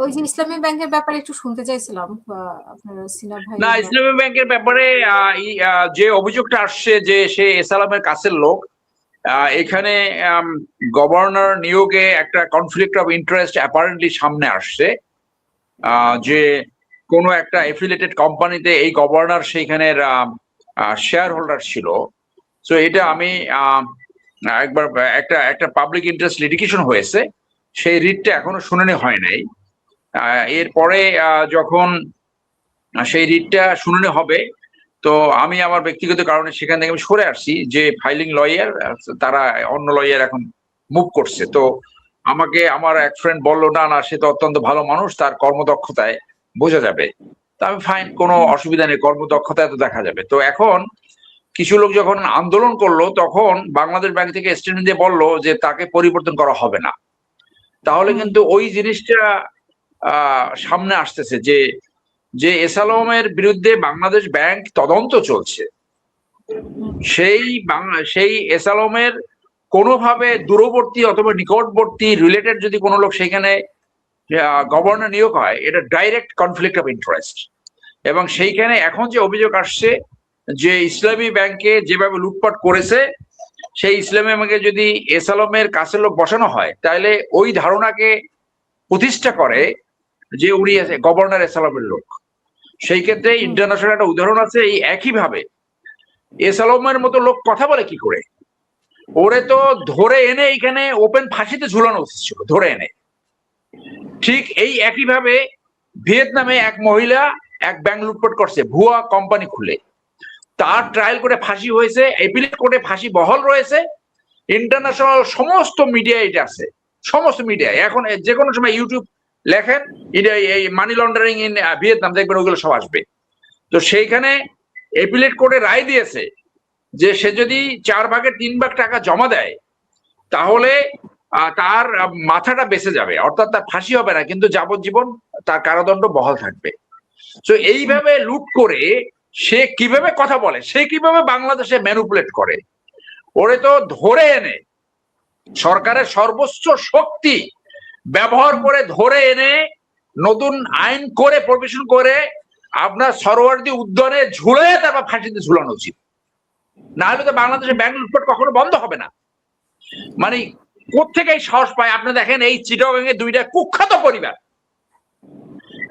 ওই যে ইসলামী ব্যাংকের ব্যাপারে একটু শুনতে চাইছিলাম, আপনার সিনা ভাই। না, ইসলামী ব্যাংকের ব্যাপারে যে অভিযোগটা আসছে যে সে এসালামের কাছের লোক, এখানে গভর্নর নিয়োগে একটা কনফ্লিক্ট অফ ইন্টারেস্ট অ্যাপারেন্টলি সামনে আসছে, যে কোনো একটা এফিলিয়েটেড কোম্পানিতে এই গভর্নর সেইখানের শেয়ার হোল্ডার ছিল। সো এটা আমি একবার একটা পাবলিক ইন্টারেস্ট লিটিগেশন হয়েছে, সেই রিটটা এখনো শুনানি হয় নাই। এরপরে যখন সেই রিটটা শুনানি হবে, তো আমি আমার ব্যক্তিগত কারণে সেখান থেকে আমি সরে আসছি, যে ফাইলিং লয়ার তারা অন্য লয়ার এখন মুভ করছে। তো আমাকে আমার এক ফ্রেন্ড বললো, না না, সে তো অত্যন্ত ভালো মানুষ, তার কর্মদক্ষতায় বোঝা যাবে। তো আমি ফাইন, কোনো অসুবিধা নেই, কর্মদক্ষতায় তো দেখা যাবে। তো এখন কিছু লোক যখন আন্দোলন করলো, তখন বাংলাদেশ ব্যাংক থেকে স্টেটমেন্ট দিয়ে বললো যে তাকে পরিবর্তন করা হবে না। তাহলে কিন্তু ওই জিনিসটা সামনে আসতেছে যে যে এসালমের বিরুদ্ধে বাংলাদেশ ব্যাংক তদন্ত চলছে, সেই এসালমের কোনোভাবে দূরবর্তী অথবা নিকটবর্তী রিলেটেড যদি কোনো লোক সেখানে গভর্নর নিয়োগ হয়, এটা ডাইরেক্ট কনফ্লিক্ট অফ ইন্টারেস্ট। এবং সেইখানে এখন যে অভিযোগ আসছে যে ইসলামী ব্যাংকে যেভাবে লুটপাট করেছে, সেই ইসলামী ব্যাংকে যদি এসালমের কাছের লোক বসানো হয়, তাহলে ওই ধারণাকে প্রতিষ্ঠা করে যে উনি গভর্নর এসালমের লোক। সেই ক্ষেত্রে ইন্টারন্যাশনাল একটা উদাহরণ আছে, এই একইভাবে এসালমের মতো লোক কথা বলে কি করে? ওরে তো ধরে এনে এখানে ওপেন ফাঁসিতে ঝুলানো উচিত ছিল, ধরে এনে। ঠিক এই একইভাবে ভিয়েতনামে এক মহিলা এক ব্যাংক লুটপাট করছে ভুয়া কোম্পানি খুলে, তার ট্রায়াল করে ফাঁসি হয়েছে, এপিলেট কোর্টে ফাঁসি বহাল রয়েছে। ইন্টারন্যাশনাল সমস্ত মিডিয়া এটা আছে, সমস্ত মিডিয়া। এখন যে কোনো সময় ইউটিউব লেখেন এই মানি লন্ডারিং ইন ভিয়েতনাম, দেখবেন ওগুলো সব আসবে। তো সেইখানে এপিলেট কোর্টে রায় দিয়েছে যে সে যদি 4/3 টাকা জমা দেয়, তাহলে তার মাথাটা বেঁচে যাবে, অর্থাৎ তার ফাঁসি হবে না, কিন্তু যাবজ্জীবন তার কারাদণ্ড বহাল থাকবে। তো এইভাবে লুট করে সে কিভাবে কথা বলে, সে কিভাবে বাংলাদেশে ম্যানুপুলেট করে, ওরে তো ধরে এনে সরকারের সর্বোচ্চ শক্তি ব্যবহার করে ধরে এনে নতুন আইন করে প্রভিশন করে আপনার সরোয়ার্দী উদ্যানে ঝুলে তারপর ফাঁসিতে ঝুলানো উচিত। না হলে তো বাংলাদেশে ব্যাংক লুটপাট কখনো বন্ধ হবে না। মানে কোত্থেকে এই সাহস পায়? আপনি দেখেন এই চিটাগাং এ দুইটা কুখ্যাত পরিবার,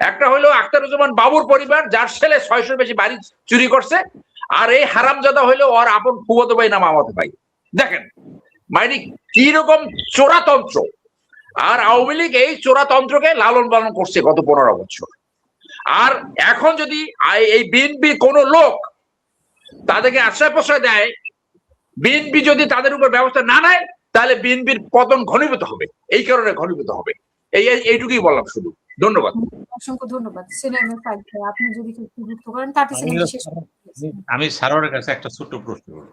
একটা হলো আখতারুজ্জামান বাবুর পরিবার, যার ছেলে 600 বেশি বাড়ি চুরি করছে, আর এই হারামজাদা হইলো ওর আপন ফুফাতো ভাই না মামাতো ভাই। দেখেন মানে কিরকম চোরাতন্ত্র। আর আওয়ামী লীগ এই চোরাতন্ত্রকে লালন পালন করছে গত 15 বছর। আর এখন যদি এই বিএনপি কোন লোক তাদেরকে আশ্রয় প্রশ্রয় দেয়, বিএনপি যদি তাদের উপর ব্যবস্থা না নেয়, তাহলে বিএনপির পতন ঘনীভূত হবে, এই কারণে ঘনীভূত হবে। এইটুকুই বললাম শুধু। ধন্যবাদ। অসংখ্য ধন্যবাদ। আপনি যদি একটু যুক্ত করেন, 30 সেকেন্ড শেষ। আমি সারোয়ারের কাছে একটা ছোট্ট প্রশ্ন করব।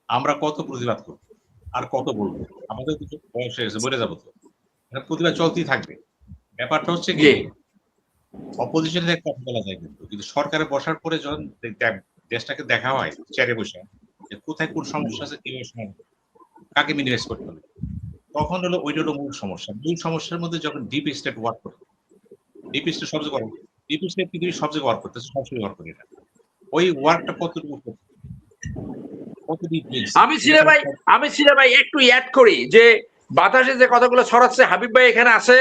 আমরা কত প্রতিবাদ করব আর কত বলবো? আমাদের তো বয়স হয়ে গেছে, মরে যাবো তো। প্রতিবাদ চলতেই থাকবে। ব্যাপারটা হচ্ছে কি, অপোজিশনে কথা বলা যায়, কিন্তু সরকারে বসার পরে যখন দেশটাকে দেখা হয় চেয়ারে বসে, যে কোথায় কোন সমস্যা আছে, কিভাবে সমাধান, কাকে মিনিমাইজ করতে হবে, তখন হলো ওইটা হলো মূল সমস্যা। মূল সমস্যার মধ্যে যখন ডিপ স্টেট ওয়ার্ক করে, ডিপ স্টেট সবচেয়ে বড়, ডিপ স্টেট পৃথিবীর সবচেয়ে ওয়ার্ক করতেছে, সবচেয়ে ওয়ার্ক করে এটা। ওই ওয়ার্কটা কতটুকু আমি সিনা ভাই একটু অ্যাড করি, যে বাতাসে যে কথাগুলো ছড়াচ্ছে, হাবিব ভাই এখানে আছে,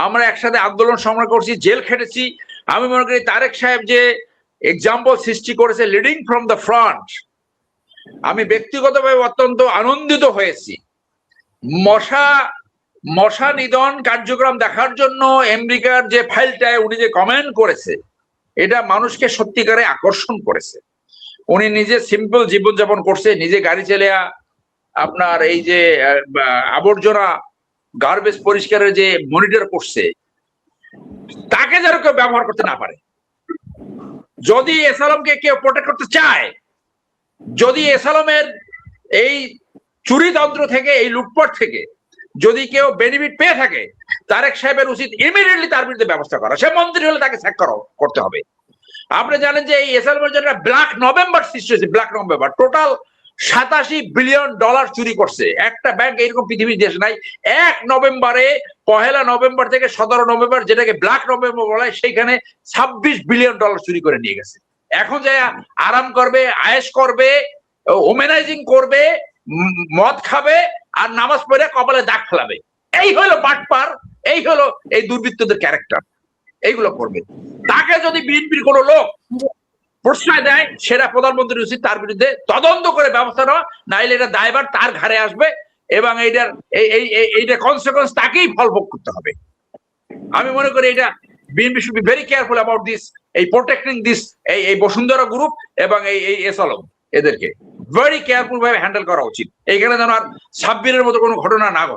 আমরা একসাথে আন্দোলন সংগ্রাম করছি, জেল খেটেছি। আমি মনে করি তারেক সাহেব যে এক্সাম্পল সৃষ্টি করেছে লিডিং ফ্রম দ্য ফ্রন্ট, আমি ব্যক্তিগতভাবে অত্যন্ত আনন্দিত হয়েছি। মশা নিধন কার্যক্রম দেখার জন্য আমেরিকার যে ফাইলটায় উনি যে কমেন্ট করেছে, এটা মানুষকে সত্যিকারে আকর্ষণ করেছে। উনি নিজে সিম্পল জীবনযাপন করছে, নিজে গাড়ি চালিয়ে আপনার এই যে আবর্জনা গার্বেজ পরিষ্কারের যে মনিটর করছে, তাকে যেন কেউ ব্যবহার করতে না পারে। যদি এসালামকে কেউ প্রোটেক্ট করতে চায়, যদি এসালামের এই চুরিতন্ত্র থেকে, এই লুটপাট থেকে যদি কেউ বেনিফিট পেয়ে থাকে, তারেক সাহেবের উচিত ইমিডিয়েটলি তার বিরুদ্ধে ব্যবস্থা করা। সে মন্ত্রী হলে তাকে স্যাক করতে হবে। আপনি জানেন যে এই এসালামের জন্য ব্ল্যাক নভেম্বর সৃষ্টি হয়েছে, ব্ল্যাক নভেম্বর। টোটাল $87 বিলিয়ন চুরি করছে। একটা ব্যাংক এরকম পৃথিবীর দেশ নাই। 1 নভেম্বরে, 1 নভেম্বর থেকে 17 নভেম্বর, যেটাকে ব্ল্যাক নভেম্বর বলা হয়, সেইখানে $26 বিলিয়ন চুরি করে নিয়ে গেছে। এখন যে আরাম করবে, আয়েশ করবে, ওমেনাইজিং করবে, মদ খাবে আর নামাজ পড়ে কপালে দাগ ফেলাবে। এই হলো বাটপার, এই হলো এই দুর্বৃত্তদের ক্যারেক্টার। এইগুলো করবে। তাকে যদি বিএনপির কোনো লোক প্রশ্রয় দেয়, সেটা প্রধানমন্ত্রীর উচিত তার বিরুদ্ধে তদন্ত করে ব্যবস্থা নেওয়া, নাইলে এটা দায়ভার তার ঘাড়ে আসবে এবং এইটার কনসিকুয়েন্স তাকেই ফল ভোগ করতে হবে। আমি মনে করি এটা BNP should be very careful about this, এই প্রোটেক্টিং দিস, এই বসুন্ধরা গ্রুপ এবং এই এসআলম, এদেরকে ভেরি কেয়ারফুল ভাবে হ্যান্ডেল করা উচিত। এইখানে যেন আর সাব্বিরের মতো কোনো ঘটনা না ঘটে।